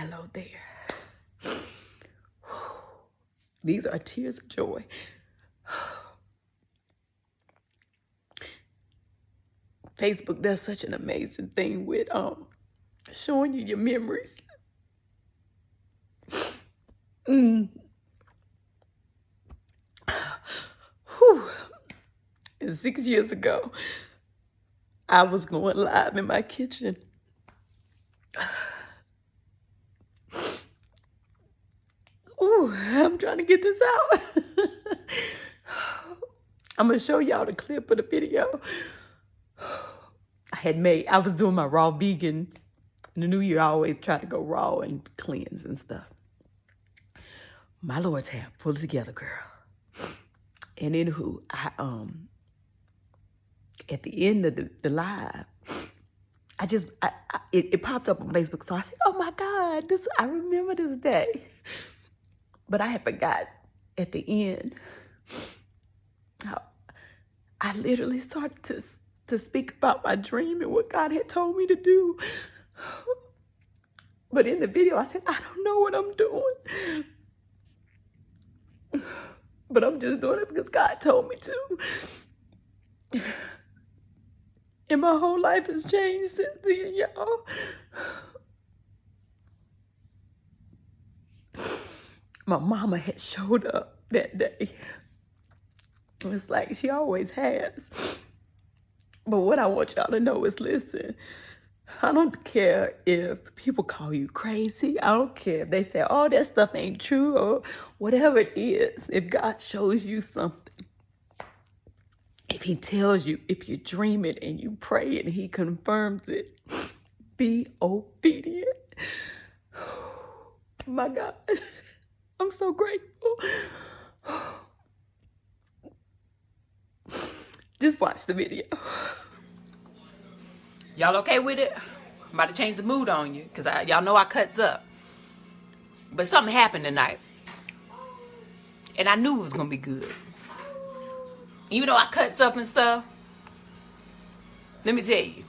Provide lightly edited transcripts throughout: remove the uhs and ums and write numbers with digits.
Hello there. These are tears of joy. Facebook does such an amazing thing with showing you your memories. Whew. And 6 years ago, I was going live in my kitchen. Ooh, I'm trying to get this out. I'm gonna show y'all the clip of the video. I was doing my raw vegan. In the new year, I always try to go raw and cleanse and stuff. My Lord's hand, pull it together, girl. And anywho, at the end of the live, it popped up on Facebook. So I said, oh my God, I remember this day. But I had forgot at the end how I literally started to speak about my dream and what God had told me to do. But in the video, I said, I don't know what I'm doing. But I'm just doing it because God told me to. And my whole life has changed since then, y'all. My mama had showed up that day. It's like she always has. But what I want y'all to know is, listen, I don't care if people call you crazy. I don't care if they say, oh, that stuff ain't true or whatever it is. If God shows you something, if he tells you, if you dream it and you pray and he confirms it, be obedient. My God, I'm so grateful. Just watch the video. Y'all okay with it? I'm about to change the mood on you because y'all know I cuts up. But something happened tonight. And I knew it was going to be good. Even though I cuts up and stuff, let me tell you.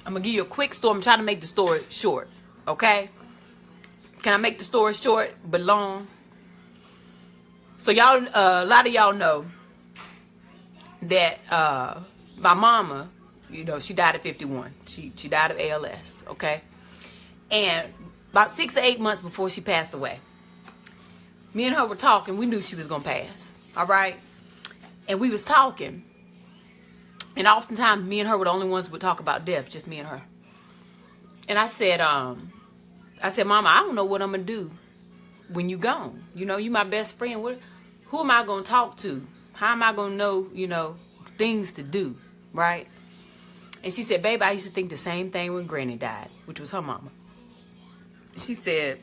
I'm going to give you a quick story. I'm trying to make the story short. Okay? Can I make the story short but long? So y'all, a lot of y'all know that my mama, you know, she died at 51. She died of ALS, okay? And about 6 or 8 months before she passed away, me and her were talking. We knew she was going to pass, all right? And we was talking. And oftentimes, me and her were the only ones who would talk about death, just me and her. And I said, Mama, I don't know what I'm going to do when you gone. You know, you my best friend. Who am I going to talk to? How am I going to know, you know, things to do, right? And she said, babe, I used to think the same thing when Granny died, which was her mama. She said,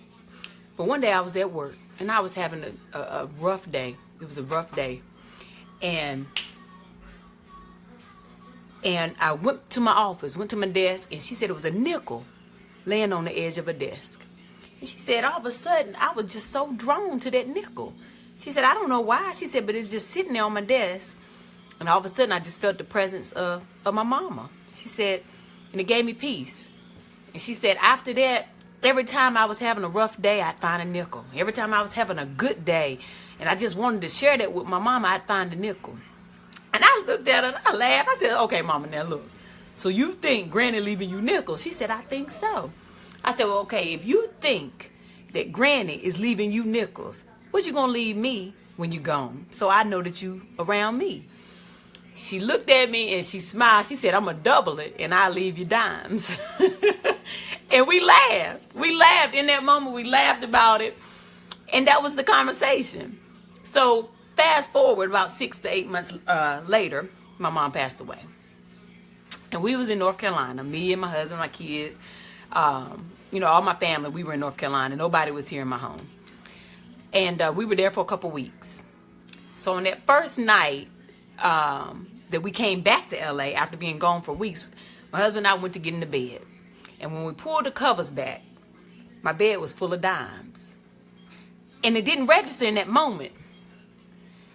but one day I was at work and I was having a rough day. It was a rough day. And I went to my office, went to my desk, and she said it was a nickel laying on the edge of a desk. And she said, all of a sudden, I was just so drawn to that nickel. She said, I don't know why. She said, but it was just sitting there on my desk. And all of a sudden, I just felt the presence of my mama. She said, and it gave me peace. And she said, after that, every time I was having a rough day, I'd find a nickel. Every time I was having a good day, and I just wanted to share that with my mama, I'd find a nickel. And I looked at her and I laughed. I said, okay, mama, now look. So you think Granny leaving you nickels? She said, I think so. I said, well, okay, if you think that Granny is leaving you nickels, what you gonna leave me when you gone? So I know that you around me. She looked at me and she smiled. She said, I'm gonna double it and I'll leave you dimes. And we laughed. We laughed in that moment. We laughed about it. And that was the conversation. So fast forward about 6 to 8 months later, my mom passed away. And we was in North Carolina, me and my husband, my kids, you know, all my family, we were in North Carolina. Nobody was here in my home. And we were there for a couple weeks. So on that first night that we came back to LA after being gone for weeks, my husband and I went to get into bed. And when we pulled the covers back, my bed was full of dimes. And it didn't register in that moment.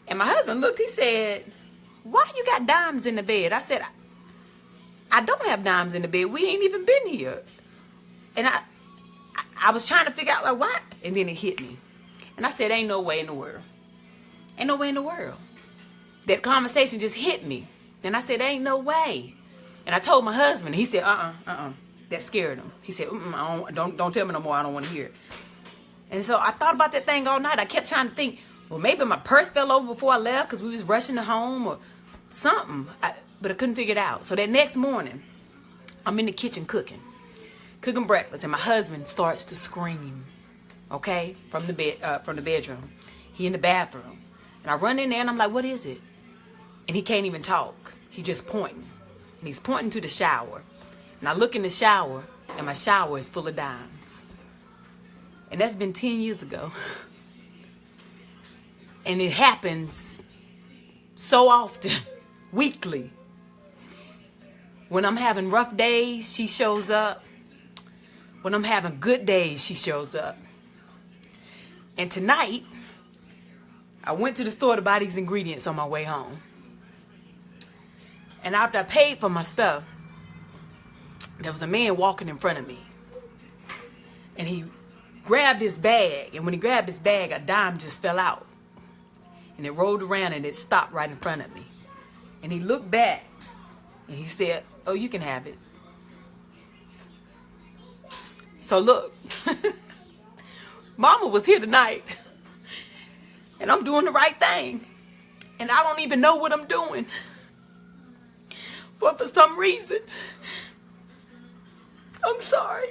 And my husband looked, he said, why you got dimes in the bed? I said, I don't have dimes in the bed. We ain't even been here. And I was trying to figure out like what, and then it hit me. And I said, ain't no way in the world. Ain't no way in the world. That conversation just hit me. And I said, ain't no way. And I told my husband, he said, that scared him. He said, don't tell me no more. I don't want to hear it. And so I thought about that thing all night. I kept trying to think, well, maybe my purse fell over before I left because we was rushing to home or something. But I couldn't figure it out. So that next morning, I'm in the kitchen cooking breakfast, and my husband starts to scream, okay, from the bedroom. He in the bathroom. And I run in there, and I'm like, what is it? And he can't even talk. He just pointing. And he's pointing to the shower. And I look in the shower, and my shower is full of dimes. And that's been 10 years ago. And it happens so often, weekly. When I'm having rough days, she shows up. When I'm having good days, she shows up. And tonight, I went to the store to buy these ingredients on my way home. And after I paid for my stuff, there was a man walking in front of me. And he grabbed his bag. And when he grabbed his bag, a dime just fell out. And it rolled around and it stopped right in front of me. And he looked back and he said, oh, you can have it. So look, Mama was here tonight. And I'm doing the right thing. And I don't even know what I'm doing. But for some reason, I'm sorry.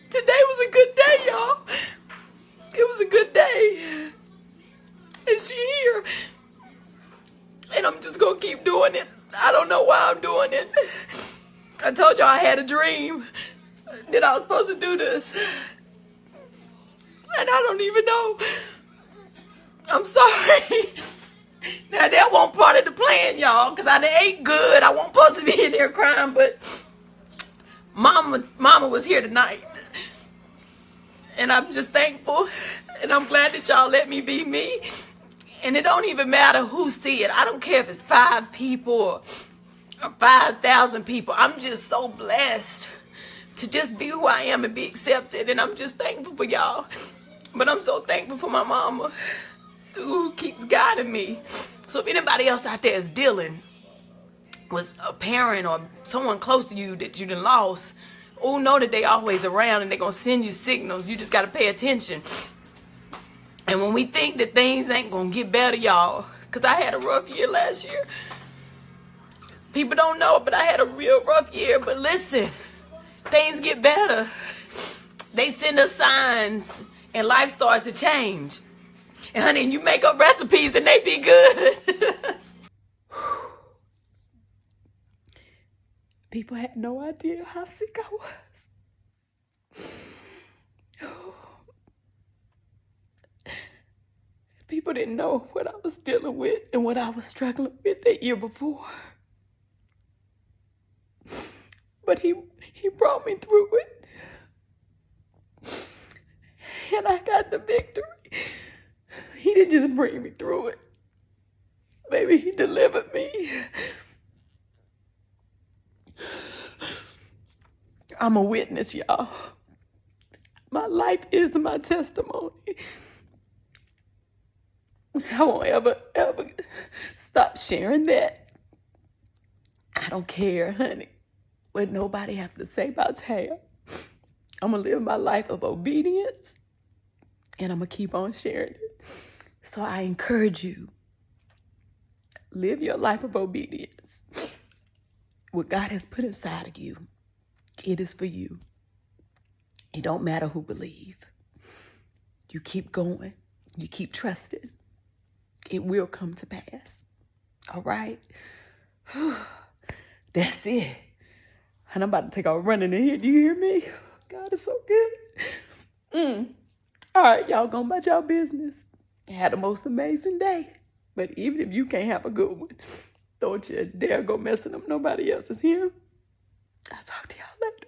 Today was a good day, y'all. It was a good day. And she here. And I'm just going to keep doing it. I don't know why I'm doing it. I told y'all I had a dream that I was supposed to do this. And I don't even know. I'm sorry. Now, that wasn't part of the plan, y'all, because I done ate good. I wasn't supposed to be in there crying, but Mama was here tonight. And I'm just thankful, and I'm glad that y'all let me be me. And it don't even matter who see it. I don't care if it's 5 people or 5,000 people. I'm just so blessed to just be who I am and be accepted. And I'm just thankful for y'all. But I'm so thankful for my mama who keeps guiding me. So if anybody else out there is dealing with a parent or someone close to you that you done lost, know that they always around and they're going to send you signals. You just got to pay attention. And when we think that things ain't going to get better, y'all, because I had a rough year last year. People don't know, but I had a real rough year. But listen, things get better. They send us signs and life starts to change. And honey, you make up recipes and they be good. People had no idea how sick I was. People didn't know what I was dealing with and what I was struggling with that year before. But he brought me through it. And I got the victory. He didn't just bring me through it. Baby, he delivered me. I'm a witness, y'all. My life is my testimony. I won't ever stop sharing that. I don't care, honey, what nobody has to say about Taya. I'm going to live my life of obedience, and I'm going to keep on sharing it. So I encourage you, live your life of obedience. What God has put inside of you, it is for you. It don't matter who believe. You keep going. You keep trusting. It will come to pass. All right? That's it. And I'm about to take off running in here. Do you hear me? God is so good. All right, y'all go about y'all business. Had the most amazing day. But even if you can't have a good one, don't you dare go messing up nobody else's here. I'll talk to y'all later.